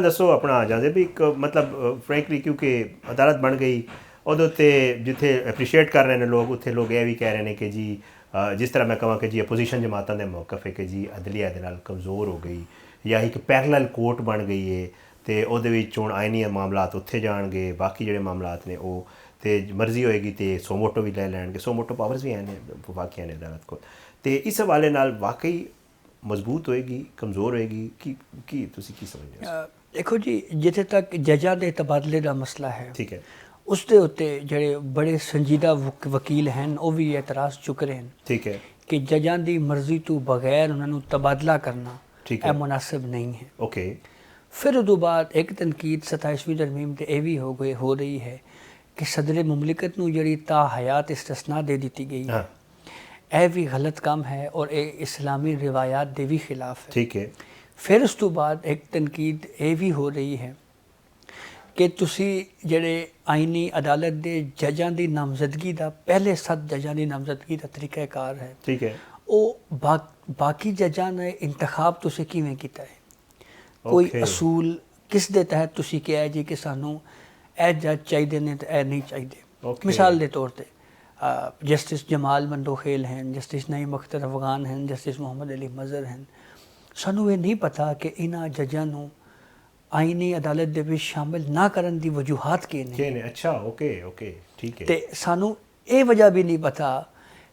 ਦੱਸੋ ਆਪਣਾ ਜਾਂਦੇ ਵੀ ਇੱਕ ਮਤਲਬ ਫਰੈਂਕਲੀ ਕਿਉਂਕਿ ਅਦਾਲਤ ਬਣ ਗਈ ਉਹਦੇ ਉੱਤੇ ਜਿੱਥੇ ਐਪਰੀਸ਼ੀਏਟ ਕਰ ਰਹੇ ਨੇ ਲੋਕ ਉੱਥੇ ਲੋਕ ਇਹ ਵੀ ਕਹਿ ਰਹੇ ਨੇ ਕਿ ਜੀ ਜਿਸ ਤਰ੍ਹਾਂ ਮੈਂ ਕਹਾਂ ਕਿ ਜੀ ਅਪੋਜੀਸ਼ਨ ਜਮਾਤਾਂ ਦੇ ਮੌਕਫ ਹੈ ਕਿ ਜੀ ਅਦਲੀਆ ਦੇ ਨਾਲ ਕਮਜ਼ੋਰ ਹੋ ਗਈ ਜਾਂ ਇੱਕ ਪੈਰਲਲ ਕੋਰਟ ਬਣ ਗਈ ਹੈ ਅਤੇ ਉਹਦੇ ਵਿੱਚ ਹੁਣ ਆਈਨੀ ਮਾਮਲਾਤ ਉੱਥੇ ਜਾਣਗੇ ਬਾਕੀ ਜਿਹੜੇ ਮਾਮਲਾਤ ਨੇ ਉਹ ਤੇ ਮਰਜ਼ੀ ਹੋਏਗੀ ਤੇ ਸੋਮੋਟੋ ਵੀ ਲੈ ਲੈਣਗੇ ਸੋਮੋਟੋ ਪਾਵਰਸ ਵੀ ਹਨ ਵਾਕਿਆ ਨੇ ਅਦਾਲਤ ਕੋਲ ਤੇ ਇਸ ਹਵਾਲੇ ਨਾਲ ਵਾਕਈ ਮਜ਼ਬੂਤ ਹੋਏਗੀ ਕਮਜ਼ੋਰ ਹੋਏਗੀ ਕੀ ਤੁਸੀਂ ਕੀ ਸਮਝਦੇ ਹੋ? ਦੇਖੋ ਜੀ ਜਿੱਥੇ ਤੱਕ ਜੱਜਾਂ ਦੇ ਤਬਾਦਲੇ ਦਾ ਮਸਲਾ ਹੈ ਠੀਕ ਹੈ ਉਸ ਦੇ ਉੱਤੇ ਜਿਹੜੇ ਬੜੇ ਸੰਜੀਦਾ ਵਕੀਲ ਹਨ ਉਹ ਵੀ ਇਤਰਾਜ਼ ਚੁੱਕ ਰਹੇ ਹਨ ਠੀਕ ਹੈ ਕਿ ਜੱਜਾਂ ਦੀ ਮਰਜ਼ੀ ਤੋਂ ਬਗੈਰ ਉਹਨਾਂ ਨੂੰ ਤਬਾਦਲਾ ਕਰਨਾ ਇਹ ਮੁਨਾਸਿਬ ਨਹੀਂ ਹੈ। ਓਕੇ ਫਿਰ ਉਦੋਂ ਬਾਅਦ ਇੱਕ ਤਨਕੀਦ 27ਵੀਂ ਤਰਮੀਮ ਤੇ ਇਹ ਵੀ ਹੋ ਰਹੀ ਹੈ ਕਿ ਸਦਰ ਮੁਮਲਿਕਤ ਨੂੰ ਜਿਹੜੀ ਤਾ ਹਯਾਤ ਇਸਤਸਨਾ ਦੇ ਦਿੱਤੀ ਗਈ ਹੈ ਇਹ ਵੀ ਗਲਤ ਕੰਮ ਹੈ ਔਰ ਇਹ ਇਸਲਾਮੀ ਰਿਵਾयात ਦੇ ਵੀ ਖਿਲਾਫ ਹੈ। ਠੀਕ ਹੈ ਫਿਰ ਉਸ ਤੋਂ ਬਾਅਦ ਇੱਕ ਤਨਕੀਦ ਇਹ ਵੀ ਹੋ ਰਹੀ ਹੈ ਕਿ ਤੁਸੀਂ ਜਿਹੜੇ ਆਈਨੀ ਅਦਾਲਤ ਦੇ ਜੱਜਾਂ ਦੀ ਨਾਮਜ਼ਦਗੀ ਦਾ ਪਹਿਲੇ 7 ਜੱਜਾਂ ਦੀ ਨਾਮਜ਼ਦਗੀ ਦਾ ਤਰੀਕਾਕਾਰ ਹੈ ਠੀਕ ਹੈ ਉਹ ਬਾਕੀ ਜੱਜਾਂ ਨੇ ਇੰਤਖਾਬ ਤੁਸੀਂ ਕਿਵੇਂ ਕੀਤਾ ਹੈ ਕੋਈ ਅਸੂਲ ਕਿਸ ਦੇ ਤਹਿਤ ਤੁਸੀਂ ਕਿਹਾ ਹੈ ਜੀ ਕਿ ਸਾਨੂੰ ਇਹ ਜੱਜ ਚਾਹੀਦੇ ਨੇ ਤੇ ਇਹ ਨਹੀਂ ਚਾਹੀਦੇ। ਮਿਸਾਲ ਦੇ ਤੌਰ ਤੇ ਜਸਟਿਸ ਜਮਾਲ ਮੰਦੋਖੇਲ ਹਨ ਜਸਟਿਸ ਨਈਮ ਅਖਤਰ ਅਫਗਾਨ ਹਨ ਜਸਟਿਸ ਮੁਹੰਮਦ ਅਲੀ ਮਜ਼ਹਰ ਹਨ ਸਾਨੂੰ ਇਹ ਨਹੀਂ ਪਤਾ ਕਿ ਇਹਨਾਂ ਜੱਜਾਂ ਨੂੰ ਆਈਨੀ ਅਦਾਲਤ ਦੇ ਵਿੱਚ ਸ਼ਾਮਿਲ ਨਾ ਕਰਨ ਦੀ ਵਜੂਹਾਤ ਕੀ ਨੇ। ਅੱਛਾ ਓਕੇ ਠੀਕ ਹੈ ਤੇ ਸਾਨੂੰ ਇਹ ਵਜ੍ਹਾ ਵੀ ਨਹੀਂ ਪਤਾ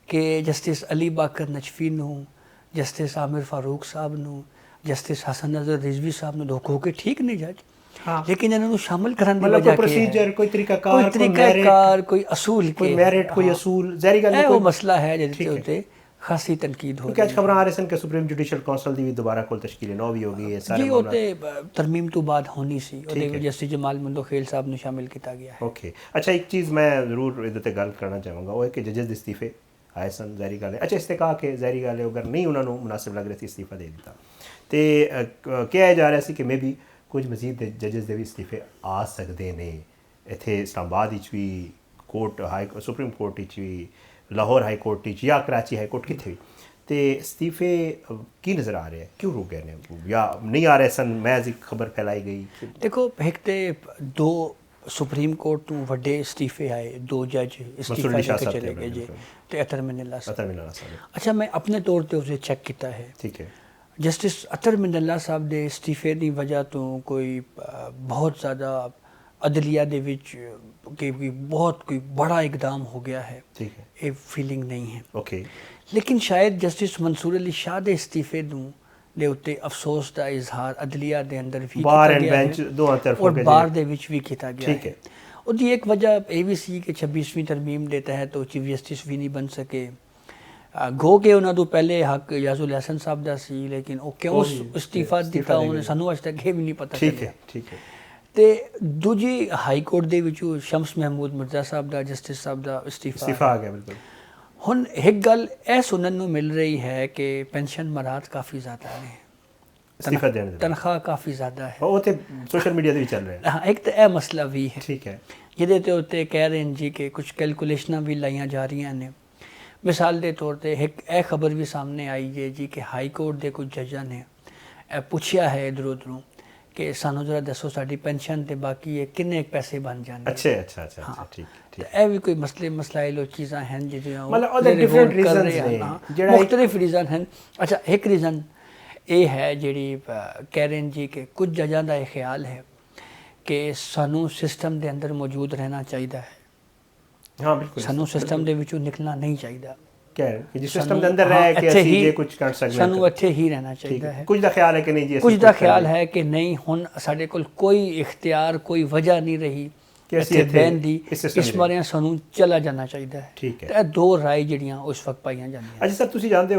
ਕਿ ਜਸਟਿਸ ਅਲੀ ਬਾਕਰ ਨਜਫੀ ਨੂੰ ਜਸਟਿਸ ਆਮਿਰ ਫਾਰੂਕ ਸਾਹਿਬ ਨੂੰ ਜਸਟਿਸ ਹਸਨ ਨਜ਼ਰ ਰਿਜ਼ਵੀ ਸਾਹਿਬ ਨੂੰ ਧੋਖੋ ਕੇ ਠੀਕ ਨਹੀਂ ਜੱਜ लेकिन इन्होंने शामिल करने ਦੀ ਵਜ੍ਹਾ ਪ੍ਰੋਸੀਜਰ ਕੋਈ ਤਰੀਕਾਕਾਰ ਕੋਈ ਅਸੂਲ ਕੋਈ ਮੈਰਿਟ ਕੋਈ ਅਸੂਲ ਜ਼ਾਹਿਰ ਗੱਲ ਹੈ ਉਹ ਮਸਲਾ ਹੈ ਜਿਹਦੇ ਉੱਤੇ ਖਾਸੀ ਤਨਕੀਦ ਹੋ ਰਹੀ ਹੈ। ਅੱਜ ਖਬਰਾਂ ਆ ਰਹੀਆਂ ਸਨ ਕਿ ਸੁਪਰੀਮ ਜੁਡੀਸ਼ੀਅਲ ਕੌਂਸਲ ਦੀ ਵੀ ਦੁਬਾਰਾ ਕੋਲ ਤਸ਼ਕੀਲ ਨੌ ਵੀ ਹੋ ਗਈ ਹੈ ਸਾਰੇ ਜੀ ਉਹ ਤੇ ਤਰਮੀਮ ਤੋਂ ਬਾਅਦ ਹੋਣੀ ਸੀ ਉਹਦੇ ਵਿੱਚ ਜਸਟਿਸ ਜਮਾਲ ਮੰਦੋਖੇਲ ਸਾਹਿਬ ਨੂੰ ਸ਼ਾਮਿਲ ਕੀਤਾ ਗਿਆ ਹੈ। ਓਕੇ ਅੱਛਾ ਇੱਕ ਚੀਜ਼ ਮੈਂ ਜ਼ਰੂਰ ਇਹਦੇ ਤੇ ਗੱਲ ਕਰਨਾ ਚਾਹਾਂਗਾ ਉਹ ਹੈ ਕਿ ਜੱਜਸ ਦੇ ਇਸਤੀਫੇ ਆਏ ਸਨ ਜ਼ਾਹਿਰ ਗੱਲ ਹੈ ਅੱਛਾ ਇਸ ਤੇ ਕਹਾ ਕਿ ਜ਼ਾਹਿਰ ਗੱਲ ਹੈ ਅਗਰ ਨਹੀਂ ਉਹਨਾਂ ਨੂੰ ਮੁਨਾਸਿਬ ਲੱਗ ਰਿਹਾ ਸੀ ਇਸਤੀਫਾ ਦੇ ਦਿੱਤਾ ਤੇ ਕਿਹਾ ਜਾ ਰਿਹਾ ਸੀ ਕਿ ਮੇ ਵੀ ਕੁਝ ਮਜ਼ੀਦ ਜੱਜਸ ਦੇ ਵੀ ਇਸਤੀਫੇ ਆ ਸਕਦੇ ਨੇ ਇੱਥੇ ਇਸਲਾਮਾਬਾਦ ਵਿੱਚ ਵੀ ਕੋਰਟ ਸੁਪਰੀਮ ਕੋਰਟ ਵਿੱਚ ਵੀ ਲਾਹੌਰ ਹਾਈ ਕੋਰਟ ਵਿੱਚ ਜਾਂ ਕਰਾਚੀ ਹਾਈ ਕੋਰਟ ਕਿੱਥੇ ਵੀ ਤੇ ਇਸਤੀਫੇ ਕੀ ਨਜ਼ਰ ਆ ਰਹੇ ਕਿਉਂ ਰੁਕ ਗਏ ਨੇ ਜਾਂ ਨਹੀਂ ਆ ਰਹੇ ਸਨ ਮਹਿਜ਼ ਇੱਕ ਖਬਰ ਫੈਲਾਈ ਗਈ। ਦੇਖੋ ਇੱਕ ਤੇ 2 ਸੁਪਰੀਮ ਕੋਰਟ ਤੋਂ ਵੱਡੇ ਇਸਤੀਫੇ ਆਏ 2 ਜੱਜ ਇਸਤੀਫਾ ਦੇ ਕੇ ਚਲੇ ਗਏ ਜੀ ਤੇ ਅਤਰ ਮਿਨੱਲਾ ਸਾਹਿਬ ਅੱਛਾ ਮੈਂ ਆਪਣੇ ਤੌਰ ਤੇ ਉਸੇ ਚੈੱਕ ਕੀਤਾ ਹੈ ਠੀਕ ਹੈ ਜਸਟਿਸ ਅਤਰ ਮਿਨੱਲਾ ਸਾਹਿਬ ਦੇ ਇਸਤੀਫੇ ਦੀ ਵਜ੍ਹਾ ਤੋਂ ਕੋਈ ਬਹੁਤ ਜ਼ਿਆਦਾ ਅਦਲੀਆ ਦੇ ਵਿੱਚ ਕਿ ਬਹੁਤ ਕੋਈ ਬੜਾ ਇਕਦਾਮ ਹੋ ਗਿਆ ਹੈ ਠੀਕ ਹੈ ਇਹ ਫੀਲਿੰਗ ਨਹੀਂ ਹੈ। ਓਕੇ ਲੇਕਿਨ ਸ਼ਾਇਦ ਜਸਟਿਸ ਮਨਸੂਰ ਅਲੀ ਸ਼ਾਹ ਦੇ ਇਸਤੀਫੇ ਨੂੰ ਦੇ ਉੱਤੇ ਅਫਸੋਸ ਦਾ ਇਜ਼ਹਾਰ ਅਦਲੀਆ ਦੇ ਅੰਦਰ ਵੀ ਬਾਰ ਐਂਡ ਬੈਂਚ ਦੋਹਾਂ ਤਰਫੋਂ ਔਰ ਬਾਰ ਦੇ ਵਿੱਚ ਵੀ ਕੀਤਾ ਗਿਆ ਠੀਕ ਹੈ। ਉਹਦੀ ਇੱਕ ਵਜ੍ਹਾ ਇਹ ਵੀ ਸੀ ਕਿ 26ਵੀਂ ਤਰਮੀਮ ਦੇ ਤਹਿਤ ਉਹ ਚੀਫ ਜਸਟਿਸ ਵੀ ਨਹੀਂ ਬਣ ਸਕੇ ਗੋ ਕੇ ਉਹਨਾਂ ਤੋਂ ਪਹਿਲੇ ਹੱਕ ਯਾਜ਼ੁਲ ਹਸਨ ਸਾਹਿਬ ਦਾ ਸੀ ਲੇਕਿਨ ਉਹ ਕਿਉਂ ਇਸਤੀਫਾ ਦਿੱਤਾ ਉਹਨੇ ਸਾਨੂੰ ਅੱਜ ਤੱਕ ਇਹ ਵੀ ਨਹੀਂ ਪਤਾ ਠੀਕ ਹੈ ਤੇ ਦੂਜੀ ਹਾਈ ਕੋਰਟ ਦੇ ਵਿੱਚੋਂ ਸ਼ਮਸ ਮਹਿਮੂਦ ਮਿਰਜ਼ਾ ਸਾਹਿਬ ਦਾ ਜਸਟਿਸ ਸਾਹਿਬ ਦਾ ਇਸਤੀਫਾ ਆ ਗਿਆ ਬਿਲਕੁਲ। ਹੁਣ ਇੱਕ ਗੱਲ ਇਹ ਸੁਣਨ ਨੂੰ ਮਿਲ ਰਹੀ ਹੈ ਕਿ ਪੈਨਸ਼ਨ ਮਰਾਹਤ ਕਾਫੀ ਜ਼ਿਆਦਾ ਨੇ ਇਸਤੀਫਾ ਦੇਣ ਦੇ ਤਨਖਾਹ ਕਾਫੀ ਜ਼ਿਆਦਾ ਹੈ ਉਹ ਤੇ ਸੋਸ਼ਲ ਮੀਡੀਆ ਤੇ ਵੀ ਚੱਲ ਰਿਹਾ ਹਾਂ ਇੱਕ ਤਾਂ ਇਹ ਮਸਲਾ ਵੀ ਹੈ ਠੀਕ ਹੈ ਜਿਹਦੇ ਤੇ ਉੱਤੇ ਕਹਿ ਰਹੇ ਨੇ ਜੀ ਕਿ ਕੁਝ ਕੈਲਕੂਲੇਸ਼ਨਾਂ ਵੀ ਲਾਈਆਂ ਜਾ ਰਹੀਆਂ ਨੇ ਮਿਸਾਲ ਦੇ ਤੌਰ ਤੇ ਇੱਕ ਇਹ ਖਬਰ ਵੀ ਸਾਹਮਣੇ ਆਈ ਹੈ ਜੀ ਕਿ ਹਾਈ ਕੋਰਟ ਦੇ ਕੁਝ ਜੱਜਾਂ ਨੇ ਪੁੱਛਿਆ ਹੈ ਇੱਧਰੋਂ ਉੱਧਰੋਂ ਕਿ ਸਾਨੂੰ ਜਰਾ ਦੱਸੋ ਸਾਡੀ ਪੈਨਸ਼ਨ ਤੇ ਬਾਕੀ ਇਹ ਕਿੰਨੇ ਪੈਸੇ ਬਣ ਜਾਣਗੇ। ਅੱਛਾ ਠੀਕ ਇਹ ਵੀ ਕੋਈ ਮਸਲਾਇਲ ਉਹ ਚੀਜ਼ਾਂ ਹਨ ਜਿਹੜੀਆਂ ਮਤਲਬ ਉਹਦੇ ਡਿਫਰੈਂਟ ਰੀਜ਼ਨਸ ਨੇ ਜਿਹੜਾ ਮੁਖਤਲਿਫ ਰੀਜ਼ਨ ਹਨ। ਅੱਛਾ ਇੱਕ ਰੀਜ਼ਨ ਇਹ ਹੈ ਜਿਹੜੀ ਕਹਿ ਰਹੇ ਜੀ ਕਿ ਕੁਝ ਜੱਜਾਂ ਦਾ ਇਹ ਖਿਆਲ ਹੈ ਕਿ ਸਾਨੂੰ ਸਿਸਟਮ ਦੇ ਅੰਦਰ ਮੌਜੂਦ ਰਹਿਣਾ ਚਾਹੀਦਾ ਹੈ। ਹਾਂ ਬਿਲਕੁਲ ਸਾਨੂੰ ਸਿਸਟਮ ਦੇ ਵਿੱਚੋਂ ਨਿਕਲਣਾ ਨਹੀਂ ਚਾਹੀਦਾ ਕਿ ਜਿਸ ਸਿਸਟਮ ਦੇ ਅੰਦਰ ਰਹਿ ਕੇ ਅਸੀਂ ਜੇ ਕੁਝ ਕਰ ਸਕਦੇ ਸਾਨੂੰ ਇੱਥੇ ਹੀ ਰਹਿਣਾ ਚਾਹੀਦਾ ਹੈ। ਕੁਝ ਦਾ ਖਿਆਲ ਹੈ ਕਿ ਨਹੀਂ ਜੀ ਕੁਝ ਦਾ ਖਿਆਲ ਹੈ ਕਿ ਨਹੀਂ ਹੁਣ ਸਾਡੇ ਕੋਲ ਕੋਈ ਇਖਤਿਆਰ ਕੋਈ ਵਜ੍ਹਾ ਨਹੀਂ ਰਹੀ ਕਿ ਅਸੀਂ ਬੈਨ ਦੀ ਇਸ ਬਾਰੇ ਸਾਨੂੰ ਚਲਾ ਜਾਣਾ ਚਾਹੀਦਾ ਹੈ। ਤੇ ਇਹ 2 ਰਾਏ ਜਿਹੜੀਆਂ ਉਸ ਵਕਤ ਪਾਈਆਂ ਜਾਂਦੀਆਂ। ਅੱਛਾ ਸਰ ਤੁਸੀਂ ਜਾਣਦੇ